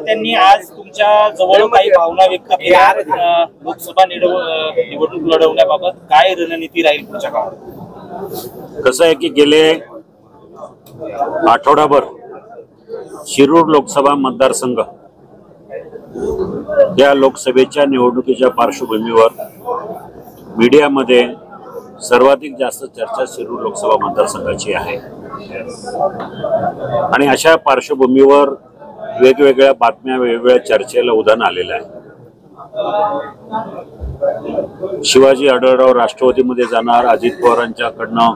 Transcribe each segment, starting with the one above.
कार्यकर्त्यांनी आज तुमच्या जवळ काही भावना व्यक्त केल्या लोकसभा निवडणूक लढवण्याबाबत काय रणनीती राहील पुढच्या काळात? कसं आहे की गेले आठवडाभर शिरूर लोकसभा मतदारसंघ या लोकसभेच्या निवडणुकीच्या पार्श्वभूमीवर मीडियामध्ये सर्वाधिक जास्त चर्चा शिरूर लोकसभा मतदारसंघाची आहे आणि अशा पार्श्वभूमीवर वेगवेगळ्या बातम्या वेगवेगळ्या चर्चेला उधाण आलेलं आहे। शिवाजी आढळराव राष्ट्रवादीमध्ये जाणार, अजित पवारांच्याकडनं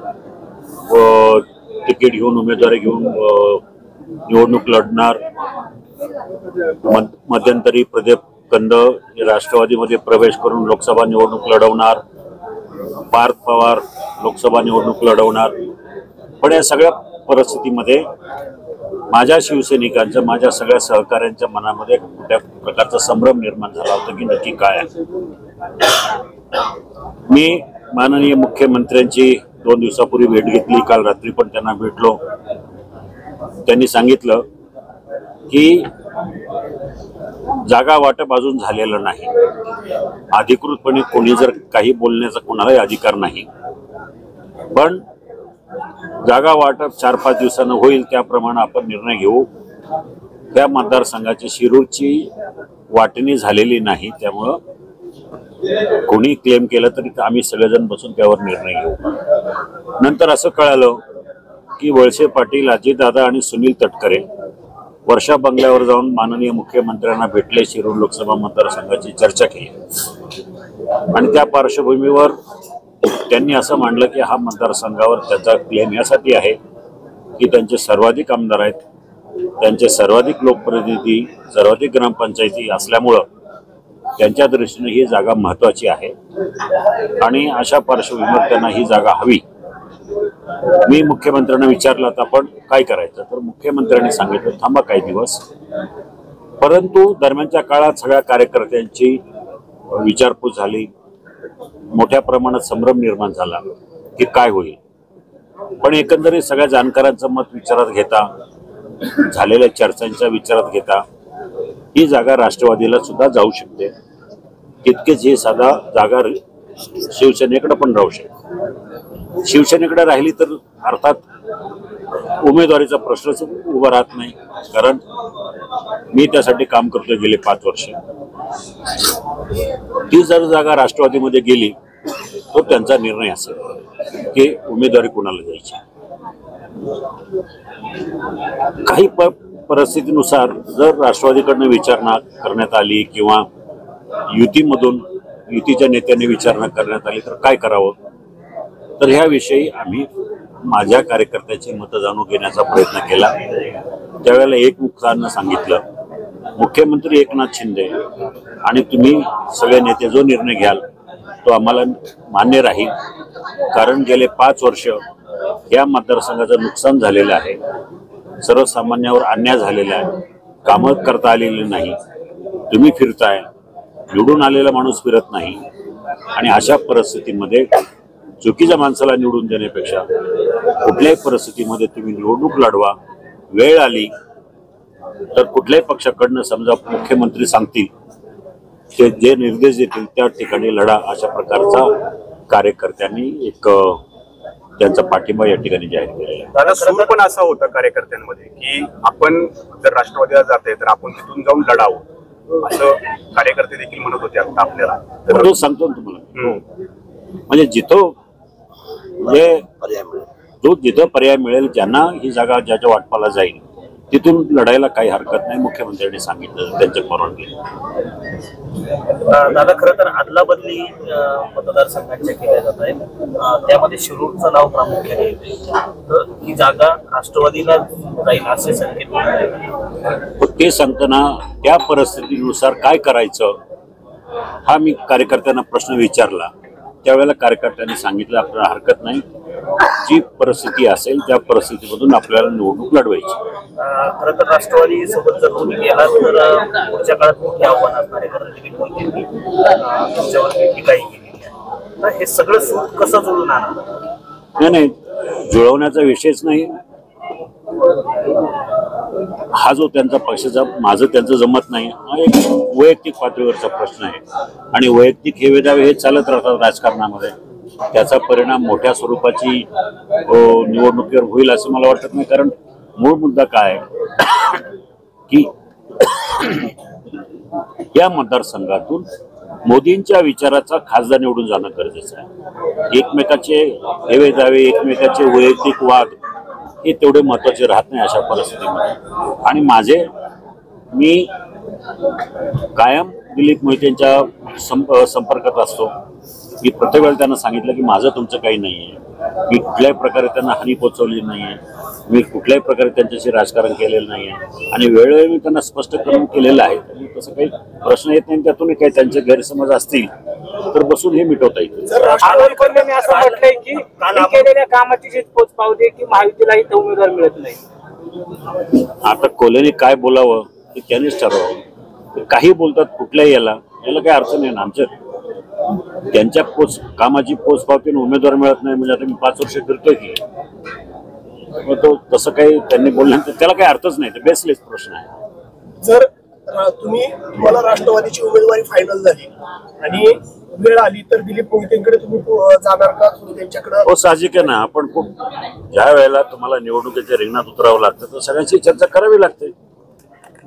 तिकीट घेऊन उमेदवारी घेऊन निवडणूक लढणार, मध्यंतरी प्रदीप कंद राष्ट्रवादीमध्ये प्रवेश करून लोकसभा निवडणूक लढवणार, पार्थ पवार लोकसभा निवडणूक लढवणार। पण या सगळ्या परिस्थितीमध्ये माझ्या शिवसैनिकांच्या, माझ्या सगळ्या सहकाऱ्यांच्या मनामध्ये कुठल्या प्रकारचा संभ्रम निर्माण झाला होता की नक्की काय आहे। मी माननीय मुख्यमंत्र्यांची 2 दिवसापूर्वी भेट घेतली, काल रात्री पण त्यांना भेटलो। त्यांनी सांगितलं की जागा वाटप अजून झालेलं नाही, अधिकृतपणे कोणी जर काही बोलण्याचा कोणालाही अधिकार नाही, पण जागा वाटप 4-5 दिवसांनी होईल, त्याप्रमाणे आपण निर्णय घेऊ। त्या मतदारसंघाची शिरूरची वाटणी झालेली नाही, त्यामुळं कोणी क्लेम केलं तरी आम्ही सगळेजण बसून त्यावर निर्णय घेऊ। नंतर असं कळालं की वळसे पाटील, अजितदादा आणि सुनील तटकरे वर्षा बंगल्यावर जाऊन माननीय मुख्यमंत्र्यांना भेटले, शिरूर लोकसभा मतदारसंघाची चर्चा केली आणि त्या पार्श्वभूमीवर त्यांनी असं मांडलं की हा मतदारसंघावर त्याचा क्लेम यासाठी आहे की त्यांचे सर्वाधिक आमदार आहेत, त्यांचे सर्वाधिक लोकप्रतिनिधी, सर्वाधिक ग्रामपंचायती असल्यामुळं त्यांच्या दृष्टीने ही जागा महत्त्वाची आहे आणि अशा पार्श्वभूमीवर त्यांना ही जागा हवी। मी मुख्यमंत्र्यांना विचारलं तर आपण काय करायचं, तर मुख्यमंत्र्यांनी सांगितलं थांबा काही दिवस। परंतु दरम्यानच्या काळात सगळ्या कार्यकर्त्यांची विचारपूस झाली, मोठ्या प्रमाणात संभ्रम निर्माण झाला की काय होईल। पण एकंदरीत सगळ्या जाणकारांचं मत विचारात घेता, झालेल्या चर्चांच्या विचारात घेता ही जागा राष्ट्रवादीला सुद्धा जाऊ शकते, तितकेच ही साधा जागा शिवसेनेकडे पण राहू शकते। शिवसेनेकडे राहिली तर अर्थात उमेदवारीचा प्रश्नच उभा राहत नाही, कारण मी त्यासाठी काम करतोय गेले 5 वर्ष। ती जर जागा राष्ट्रवादीमध्ये गेली तो त्यांचा निर्णय असेल की उमेदवारी कोणाला द्यायची। काही परिस्थितीनुसार जर राष्ट्रवादीकडनं विचारणा करण्यात आली किंवा युतीच्या नेत्यांनी विचारणा करण्यात आली तर काय करावं, तर ह्याविषयी आम्ही माझ्या कार्यकर्त्याची मतं जाणून घेण्याचा प्रयत्न केला। त्यावेळेला एकमुखानं सांगितलं, मुख्यमंत्री एकनाथ शिंदे आणि तुम्ही सगळे नेते जो निर्णय घ्याल तो आम्हाला मान्य राहील, कारण गेले 5 वर्ष या मतदारसंघाचं नुकसान झालेलं आहे, सर्वसामान्यावर अन्याय झालेला आहे, कामं करता आलेली नाही, तुम्ही फिरताय, निवडून आलेला माणूस फिरत नाही आणि अशा परिस्थितीमध्ये चुकीच्या माणसाला निवडून देण्यापेक्षा कुठल्याही परिस्थितीमध्ये तुम्ही निवडणूक लढवा, वेळ आली तर कुठल्याही पक्षाकडनं समजा मुख्यमंत्री सांगतील ते जे निर्देश देतील त्या ठिकाणी लढा, अशा प्रकारचा कार्यकर्त्यांनी एक त्यांचा पाठिंबा या ठिकाणी जाहीर केलेला आहे। दादा, सूर पण असा होता कार्यकर्त्यांमध्ये की आपण जर राष्ट्रवादीला जाते तर आपण तिथून जाऊन लढावं, असं कार्यकर्ते देखील म्हणत होते आपल्याला। तर सांगतो ना तुम्हाला, म्हणजे जिथं पर्याय मिळेल, ज्यांना ही जागा ज्याच्या वाटपाला जाईल तिथून लढायला काही हरकत नाही, मुख्यमंत्र्यांनी सांगितलं त्यांच्या परवानगी। दादा, खरं तर अदला बदली मतदारसंघांच्या केल्या जात आहेत, त्यामध्ये शिरूरचं नाव प्रामुख्याने येते, तर ही जागा राष्ट्रवादीला जाईल असे संकेत। ते सांगताना त्या परिस्थितीनुसार काय करायचं हा मी कार्यकर्त्यांना प्रश्न विचारला, त्यावेळेला कार्यकर्त्यांनी सांगितलं आपल्याला हरकत नाही, जी परिस्थिती असेल त्या परिस्थितीमधून आपल्याला निवडणूक लढवायची। खरं तर राष्ट्रवादी सोबत जर तुम्ही गेलात तर पुढच्या काळात मोठी आव्हान असणार आहे, कारण तुमच्यावर टीकाही केलेली आहे, तर हे सगळं सूत कसं जुळून आणणार? नाही, जुळवण्याचा विषयच नाही। हा जो त्यांचा पक्षाचा माझं त्यांचं जमत नाही हा एक वैयक्तिक पातळीवरचा प्रश्न आहे आणि वैयक्तिक हे वेदावे हे चालत राहतात राजकारणामध्ये. त्याचा परिणाम मोठ्या स्वरूपाची निवडणुकीवर होईल असं मला वाटत नाही. कारण मूळ मुद्दा काय की या मतदारसंघातून मोदींच्या विचाराचा खासदार निवडून जाणं गरजेचं आहे. एकमेकाचे हेवेदावे एकमेकाचे वैयक्तिक वाद हे तेवढे महत्वाचे राहत नाही अशा परिस्थितीमध्ये. आणि मी कायम दिलीप मोहितेंच्या संपर्कात असतो. मी प्रत्येक वेळेला त्यांना सांगितलं की माझं तुमचं काही नाही आहे. मी कुठल्याही प्रकारे त्यांना हानी पोचवली नाही आहे. मी कुठल्याही प्रकारे त्यांच्याशी राजकारण केलेलं नाही आहे आणि वेळोवेळी मी त्यांना स्पष्ट करून केलेलं आहे. तसं काही प्रश्न येत नाही. त्यातून काही त्यांचे गैरसमज असतील तर बसून हे मिटवता येईल. आंदोलकांनी असं म्हटलंय की केलेल्या कामाची जी पोचपावती की महायुतीला इथं उमेदवार मिळत नाही. आता कोल्हेने काय बोलावं हे त्यांनीच ठरवावं. काही बोलतात कुठल्याही याला काही अर्थ नाही ना. आमच्या त्यांच्या कामाची पोचपावतीने उमेदवार मिळत नाही म्हणजे आता मी 5 वर्ष फिरतोय की मग तो तसं काही त्यांनी बोलल्यानंतर त्याला काही अर्थच नाही. ते बेसलेस प्रश्न आहे. जर तुम्हाला राष्ट्रवादीची उमेदवारी फायनल झाली आणि वेळ आली तर दिलीप मोहितेंकडे तुम्ही जाणार का? तुम्ही त्यांच्याकडे? हो साहजिक आहे ना. आपण ज्या वेळेला तुम्हाला निवडणुकीच्या रिंगणात उतरावं लागतं तर सगळ्यांशी चर्चा करावी लागते.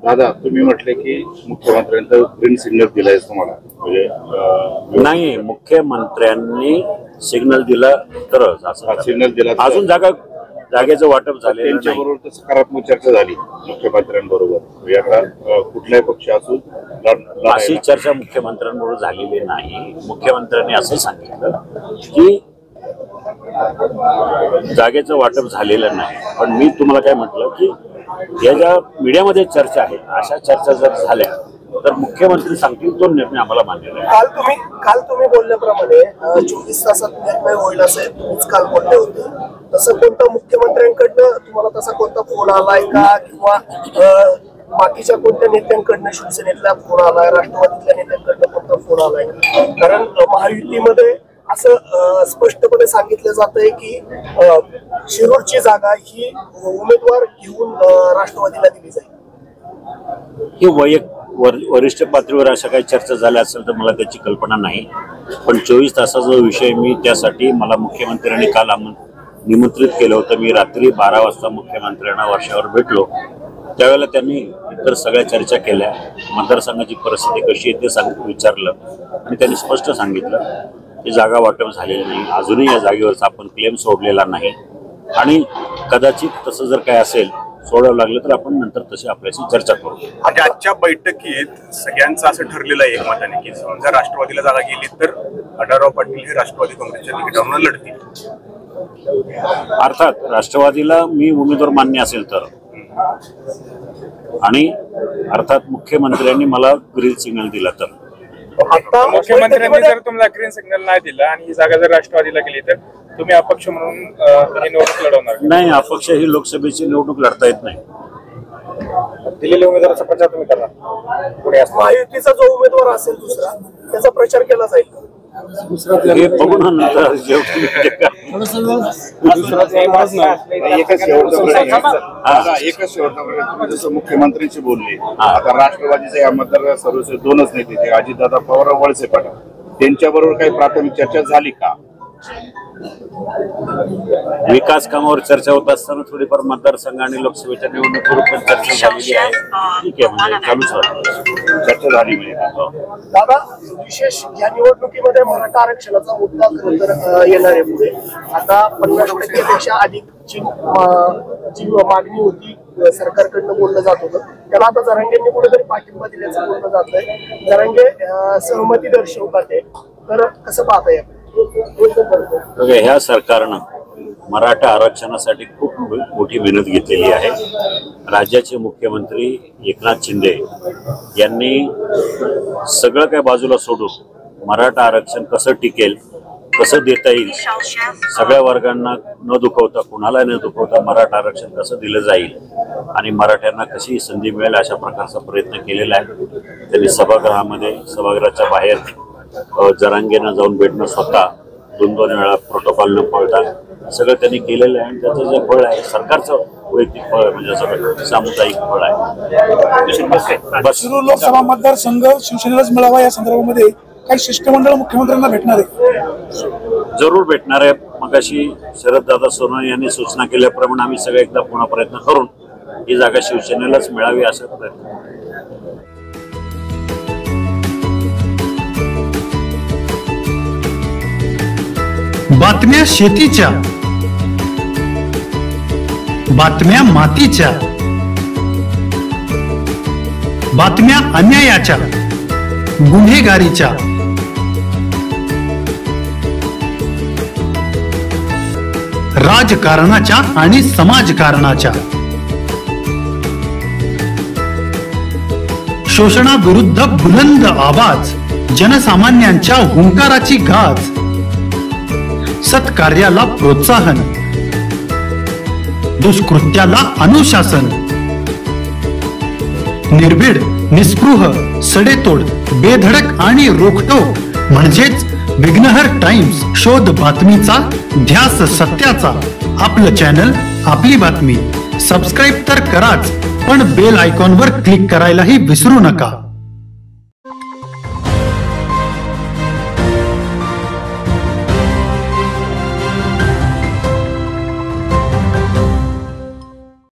दादा तुम्ही म्हटले की मुख्यमंत्र्यांचा ग्रीन सिग्नल दिलाय तुम्हाला म्हणजे नाही मुख्यमंत्र्यांनी सिग्नल दिला तरच असं सिग्नल दिला अजून जागेचं वाटप झालेलं नाही. त्यांच्याबरोबर तर सकारात्मक चर्चा झाली मुख्यमंत्र्यांबरोबर. आता कुठलाही पक्ष असून अशी चर्चा मुख्यमंत्र्यांबरोबर झालेली नाही. मुख्यमंत्र्यांनी असं सांगितलं की जागेचं वाटप झालेलं नाही. पण मी तुम्हाला काय म्हटलं की या ज्या मीडियामध्ये चर्चा आहे अशा चर्चा जर झाल्या तर मुख्यमंत्री सांगतील तो निर्णय आम्हाला मान्य नाही. काल तुम्ही बोलल्याप्रमाणे 24 तासात निर्णय होईल असं तुम्हीच काल बोलले होते. तसं कोणता मुख्यमंत्र्यांकडनं तुम्हाला तसा कोणता फोन आलाय का किंवा बाकीच्या कोणत्या नेत्यांकडनं शिवसेनेतल्या फोन आलाय राष्ट्रवादीतल्या नेत्यांकडनं कोणता फोन आलाय? कारण महायुतीमध्ये असं स्पष्टपणे सांगितलं जात आहे की शिरूरची जागा ही उमेदवार घेऊन राष्ट्रवादीला दिली जाईल. हे वरिष्ठ पातळीवर अशा काही चर्चा झाल्या असेल तर मला त्याची कल्पना नाही. पण 24 तासाचा विषय मी त्यासाठी मला मुख्यमंत्र्यांनी काल निमंत्रित केलं होतं. मी रात्री 12 वाजता मुख्यमंत्र्यांना वर्षावर भेटलो. त्यावेळेला त्यांनी इतर सगळ्या चर्चा केल्या. मतदारसंघाची परिस्थिती कशी आहे ते विचारलं आणि त्यांनी स्पष्ट सांगितलं की जागा वाटप झालेली नाही. अजूनही या जागेवरचा आपण क्लेम सोडलेला नाही आणि कदाचित तसं जर काय असेल सोडावं लागलं तर आपण नंतर तशी आपल्याशी चर्चा करू. आणि आजच्या बैठकीत सगळ्यांचं असं ठरलेलं आहे एकमताने की समजा राष्ट्रवादीला जागा गेली तर आढळराव पाटील हे राष्ट्रवादी काँग्रेसच्या तिकिटावरून लढतील. अर्थात राष्ट्रवादीला मी उमेदवार मान्य असेल तर आणि अर्थात मुख्यमंत्र्यांनी मला ग्रीन सिग्नल दिला तर. आता मुख्यमंत्र्यांनी जर तुम्हाला ग्रीन सिग्नल नाही दिला आणि ही जागा जर राष्ट्रवादीला गेली तर तुम्ही अपक्ष म्हणून ही निवडणूक लढवणार नाही. अपक्ष ही लोकसभेची निवडणूक लढता येत नाही. दिलेल्या उमेदवाराचा प्रचार तुम्ही करणार पुढे महायुतीचा जो उमेदवार असेल दुसरा त्याचा प्रचार केला जाईल. हे बघू ना नंतर एकच शेवटचा जसं मुख्यमंत्र्यांशी बोलले. आता राष्ट्रवादीचे या मतदार सर्वस्व 2च नेते ते अजितदादा पवार वळसे पाटील त्यांच्याबरोबर काही प्राथमिक चर्चा झाली का? विकास कामावर चर्चा होत असताना थोडीफार मतदारसंघ आणि लोकसभेच्या निवडणुकीवर पण चर्चा झालेली आहे. ठीक आहे म्हणजे चालूच राहतो चर्चा झाली म्हणजे. दादा विशेष या निवडणुकीमध्ये मराठा आरक्षणाचा मुद्दा खरं तर येणार आहे पुढे. आता 50% अधिकची जी मागणी होती सरकारकडनं बोललं जात होतं त्याला आता जरांगेंनी कुठेतरी पाठिंबा दिल्याचं बोललं जात आहे. जरांगे सहमती दर्शवतात आहे तर कसं पाहता येईल? ह्या सरकारनं मराठा आरक्षणासाठी खूप मोठी मेहनत घेतलेली आहे. राज्याचे मुख्यमंत्री एकनाथ शिंदे यांनी सगळं काय बाजूला सोडून मराठा आरक्षण कसं टिकेल कसं देता येईल सगळ्या वर्गांना न दुखवता कुणाला न दुखवता मराठा आरक्षण कसं दिलं जाईल आणि मराठ्यांना कशी संधी मिळेल अशा प्रकारचा प्रयत्न केलेला आहे. त्यांनी सभागृहाच्या बाहेर जरांगेनं जाऊन भेटणं स्वतः 2-2 वेळा प्रोटोकॉल न पाळता सगळं त्यांनी केलेलं आहे आणि त्याचं जे फळ आहे सरकारचं वैयक्तिक फळ आहे, म्हणजे सगळं सामुदायिक फळ आहे. बस शिरूर लोकसभा मतदारसंघ शिवसेनेलाच मिळावा या संदर्भामध्ये काही शिष्टमंडळ मुख्यमंत्र्यांना भेटणार आहे. जरूर भेटणार आहे. मगाशी शरददादा सोनवणे यांनी सूचना केल्याप्रमाणे आम्ही सगळे एकदा पुन्हा प्रयत्न करून ही जागा शिवसेनेलाच मिळावी असा प्रयत्न. बातम्या शेतीच्या, बातम्या मातीच्या, बातम्या अन्यायाच्या, गुन्हेगारीच्या, राजकारणाच्या आणि समाजकारणाच्या, शोषणाविरुद्ध बुलंद आवाज, जनसामान्यांच्या हुंकाराची गाज, सत्कार्याला प्रोत्साहन, दुष्कृत्याला अनुशासन, निर्भीड, निस्पृह, सडेतोड, बेधडक आणि रोखटोक म्हणजेच विघ्नहर टाइम्स. शोध बातमीचा, ध्यास सत्याचा. आपलं चॅनल, आपली बातमी. सबस्क्राईब तर कराच, पण बेल आयकॉनवर क्लिक करायलाही विसरू नका.